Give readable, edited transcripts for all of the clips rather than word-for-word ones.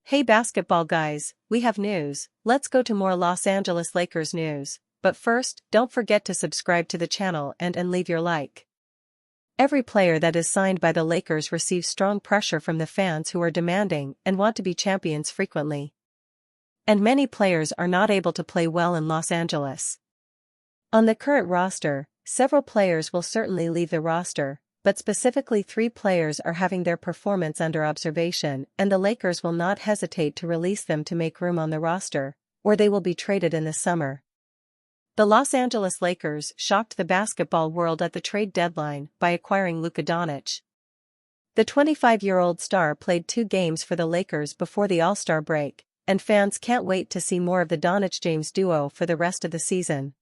Hey basketball guys, we have news. Let's go to more Los Angeles Lakers news. But first, don't forget to subscribe to the channel and leave your like. Every player that is signed by the Lakers receives strong pressure from the fans who are demanding and want to be champions frequently. And many players are not able to play well in Los Angeles. On the current roster, several players will certainly leave the roster, but specifically 3 players are having their performance under observation, and the Lakers will not hesitate to release them to make room on the roster, or they will be traded in the summer. The Los Angeles Lakers shocked the basketball world at the trade deadline by acquiring Luka Doncic. The 25-year-old star played 2 games for the Lakers before the All-Star break, and fans can't wait to see more of the Doncic-James duo for the rest of the season.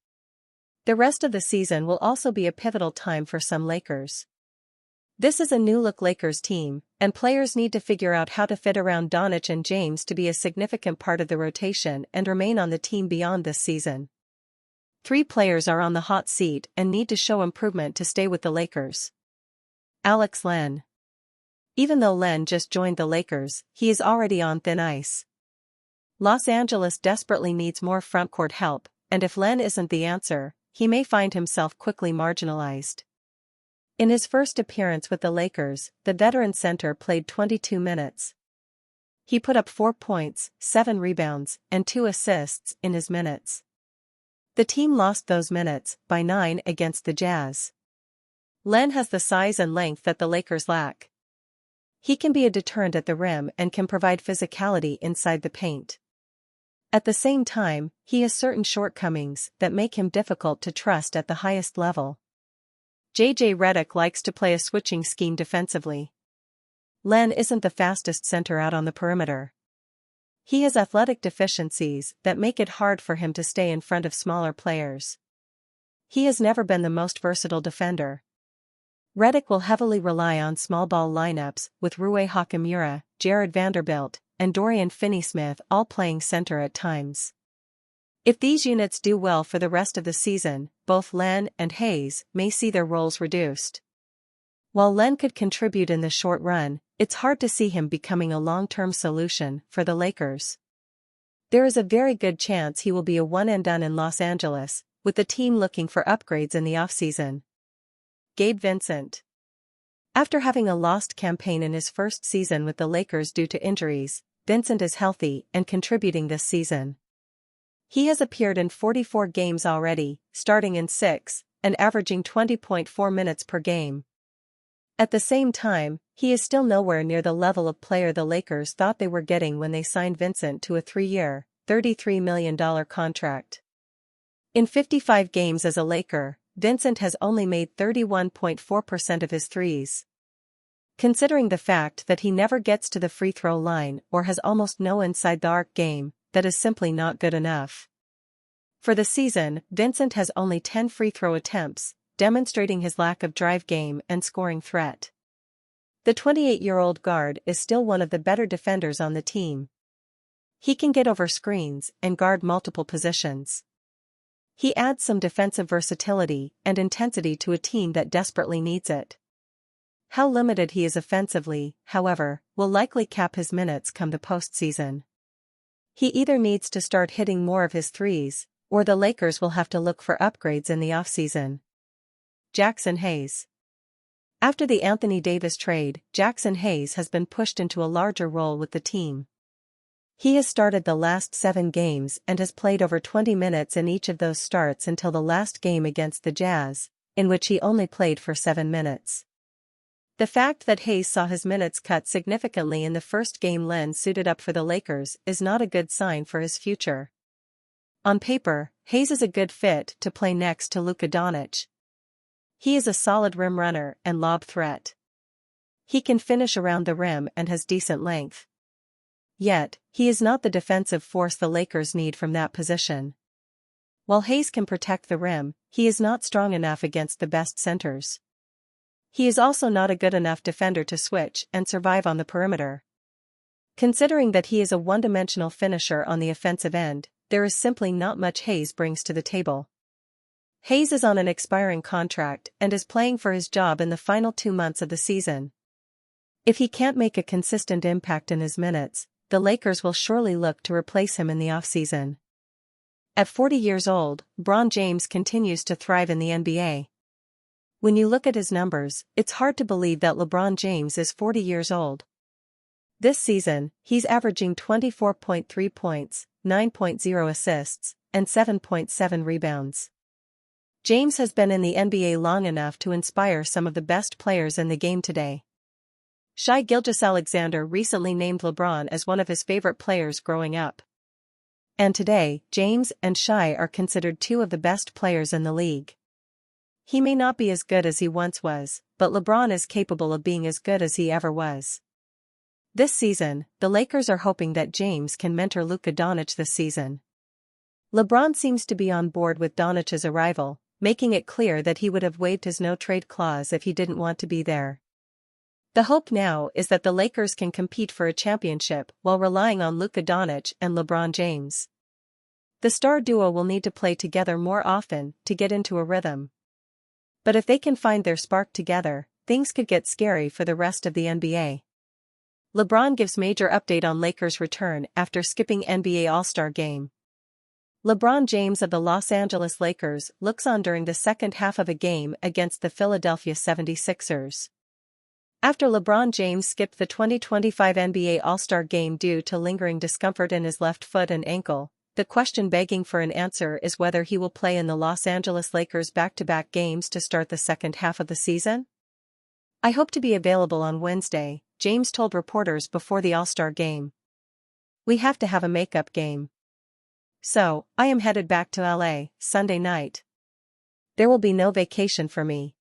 The rest of the season will also be a pivotal time for some Lakers. This is a new-look Lakers team, and players need to figure out how to fit around Doncic and James to be a significant part of the rotation and remain on the team beyond this season. 3 players are on the hot seat and need to show improvement to stay with the Lakers. Alex Len. Even though Len just joined the Lakers, he is already on thin ice. Los Angeles desperately needs more frontcourt help, and if Len isn't the answer, he may find himself quickly marginalized. In his first appearance with the Lakers, the veteran center played 22 minutes. He put up 4 points, 7 rebounds, and 2 assists in his minutes. The team lost those minutes by 9 against the Jazz. Len has the size and length that the Lakers lack. He can be a deterrent at the rim and can provide physicality inside the paint. At the same time, he has certain shortcomings that make him difficult to trust at the highest level. JJ Redick likes to play a switching scheme defensively. Len isn't the fastest center out on the perimeter. He has athletic deficiencies that make it hard for him to stay in front of smaller players. He has never been the most versatile defender. Redick will heavily rely on small ball lineups with Rui Hachimura, Jared Vanderbilt, and Dorian Finney-Smith all playing center at times. If these units do well for the rest of the season, both Len and Hayes may see their roles reduced. While Len could contribute in the short run, it's hard to see him becoming a long-term solution for the Lakers. There is a very good chance he will be a one-and-done in Los Angeles, with the team looking for upgrades in the offseason. Gabe Vincent. After having a lost campaign in his first season with the Lakers due to injuries, Vincent is healthy and contributing this season. He has appeared in 44 games already, starting in 6, and averaging 20.4 minutes per game. At the same time, he is still nowhere near the level of player the Lakers thought they were getting when they signed Vincent to a 3-year, $33 million contract. In 55 games as a Laker, Vincent has only made 31.4% of his threes. Considering the fact that he never gets to the free throw line or has almost no inside-the-arc game, that is simply not good enough. For the season, Vincent has only 10 free throw attempts, demonstrating his lack of drive game and scoring threat. The 28-year-old guard is still one of the better defenders on the team. He can get over screens and guard multiple positions. He adds some defensive versatility and intensity to a team that desperately needs it. How limited he is offensively, however, will likely cap his minutes come the postseason. He either needs to start hitting more of his threes, or the Lakers will have to look for upgrades in the offseason. Jackson Hayes. After the Anthony Davis trade, Jackson Hayes has been pushed into a larger role with the team. He has started the last 7 games and has played over 20 minutes in each of those starts until the last game against the Jazz, in which he only played for 7 minutes. The fact that Hayes saw his minutes cut significantly in the first game Len suited up for the Lakers is not a good sign for his future. On paper, Hayes is a good fit to play next to Luka Doncic. He is a solid rim runner and lob threat. He can finish around the rim and has decent length. Yet, he is not the defensive force the Lakers need from that position. While Hayes can protect the rim, he is not strong enough against the best centers. He is also not a good enough defender to switch and survive on the perimeter. Considering that he is a one-dimensional finisher on the offensive end, there is simply not much Hayes brings to the table. Hayes is on an expiring contract and is playing for his job in the final 2 months of the season. If he can't make a consistent impact in his minutes, the Lakers will surely look to replace him in the offseason. At 40 years old, LeBron James continues to thrive in the NBA. When you look at his numbers, it's hard to believe that LeBron James is 40 years old. This season, he's averaging 24.3 points, 9.0 assists, and 7.7 rebounds. James has been in the NBA long enough to inspire some of the best players in the game today. Shai Gilgeous-Alexander recently named LeBron as one of his favorite players growing up. And today, James and Shai are considered two of the best players in the league. He may not be as good as he once was, but LeBron is capable of being as good as he ever was. This season, the Lakers are hoping that James can mentor Luka Doncic this season. LeBron seems to be on board with Doncic's arrival, making it clear that he would have waived his no-trade clause if he didn't want to be there. The hope now is that the Lakers can compete for a championship while relying on Luka Doncic and LeBron James. The star duo will need to play together more often to get into a rhythm. But if they can find their spark together, things could get scary for the rest of the NBA. LeBron gives major update on Lakers' return after skipping NBA All-Star Game. LeBron James of the Los Angeles Lakers looks on during the second half of a game against the Philadelphia 76ers. After LeBron James skipped the 2025 NBA All-Star Game due to lingering discomfort in his left foot and ankle, the question begging for an answer is whether he will play in the Los Angeles Lakers' back-to-back games to start the second half of the season. "I hope to be available on Wednesday," James told reporters before the All-Star Game. "We have to have a makeup game. So, I am headed back to LA, Sunday night. There will be no vacation for me."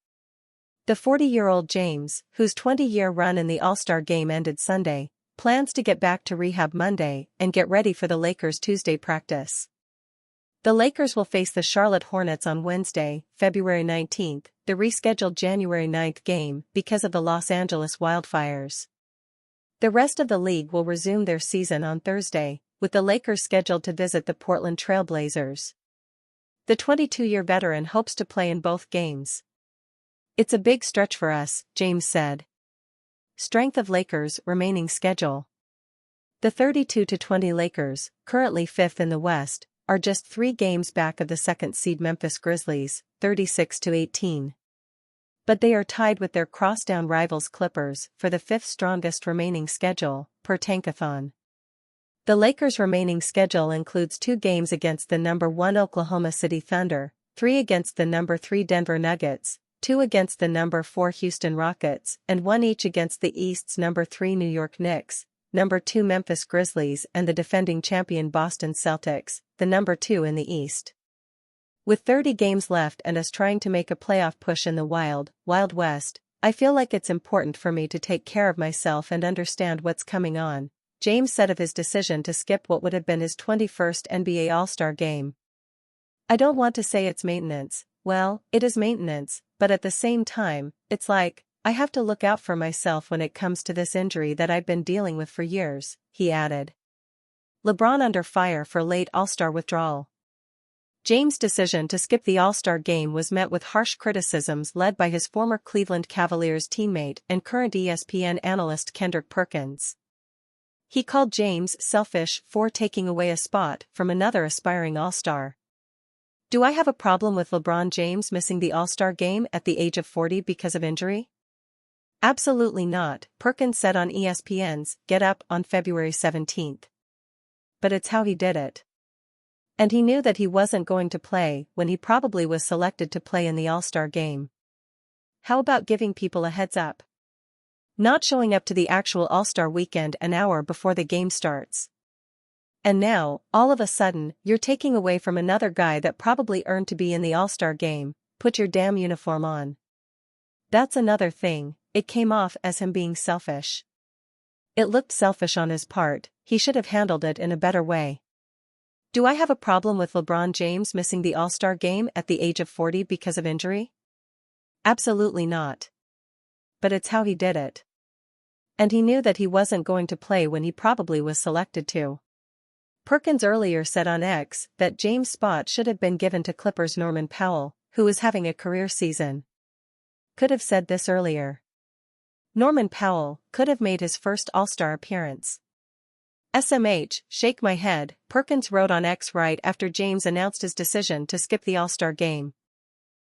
The 40-year-old James, whose 20-year run in the All-Star Game ended Sunday, plans to get back to rehab Monday and get ready for the Lakers' Tuesday practice. The Lakers will face the Charlotte Hornets on Wednesday, February 19, the rescheduled January 9 game because of the Los Angeles wildfires. The rest of the league will resume their season on Thursday, with the Lakers scheduled to visit the Portland Trail Blazers. The 22-year veteran hopes to play in both games. "It's a big stretch for us," James said. Strength of Lakers' remaining schedule. The 32-20 Lakers, currently 5th in the West, are just 3 games back of the second-seed Memphis Grizzlies, 36-18. But they are tied with their crosstown rivals Clippers for the 5th strongest remaining schedule, per Tankathon. The Lakers' remaining schedule includes 2 games against the number 1 Oklahoma City Thunder, 3 against the number 3 Denver Nuggets, 2 against the number 4 Houston Rockets, and 1 each against the East's number 3 New York Knicks, number 2 Memphis Grizzlies and the defending champion Boston Celtics, the number 2 in the East. With 30 games left and us trying to make a playoff push in the Wild West, I feel like it's important for me to take care of myself and understand what's coming on, James said of his decision to skip what would have been his 21st NBA All-Star Game. "I don't want to say it's maintenance. Well, it is maintenance, but at the same time, it's like, I have to look out for myself when it comes to this injury that I've been dealing with for years," he added. LeBron under fire for late All-Star withdrawal. James' decision to skip the All-Star Game was met with harsh criticisms led by his former Cleveland Cavaliers teammate and current ESPN analyst Kendrick Perkins. He called James selfish for taking away a spot from another aspiring All-Star. "Do I have a problem with LeBron James missing the All-Star Game at the age of 40 because of injury? Absolutely not," Perkins said on ESPN's Get Up on February 17. "But it's how he did it. And he knew that he wasn't going to play when he probably was selected to play in the All-Star Game. How about giving people a heads up? Not showing up to the actual All-Star weekend an hour before the game starts. And now, all of a sudden, you're taking away from another guy that probably earned to be in the All-Star Game. Put your damn uniform on." That's another thing, it came off as him being selfish. It looked selfish on his part, he should have handled it in a better way. "Do I have a problem with LeBron James missing the All-Star Game at the age of 40 because of injury? Absolutely not. But it's how he did it. And he knew that he wasn't going to play when he probably was selected to." Perkins earlier said on X that James' spot should have been given to Clippers' Norman Powell, who is having a career season. Could have said this earlier. Norman Powell could have made his first All-Star appearance. SMH, shake my head, Perkins wrote on X right after James announced his decision to skip the All-Star game.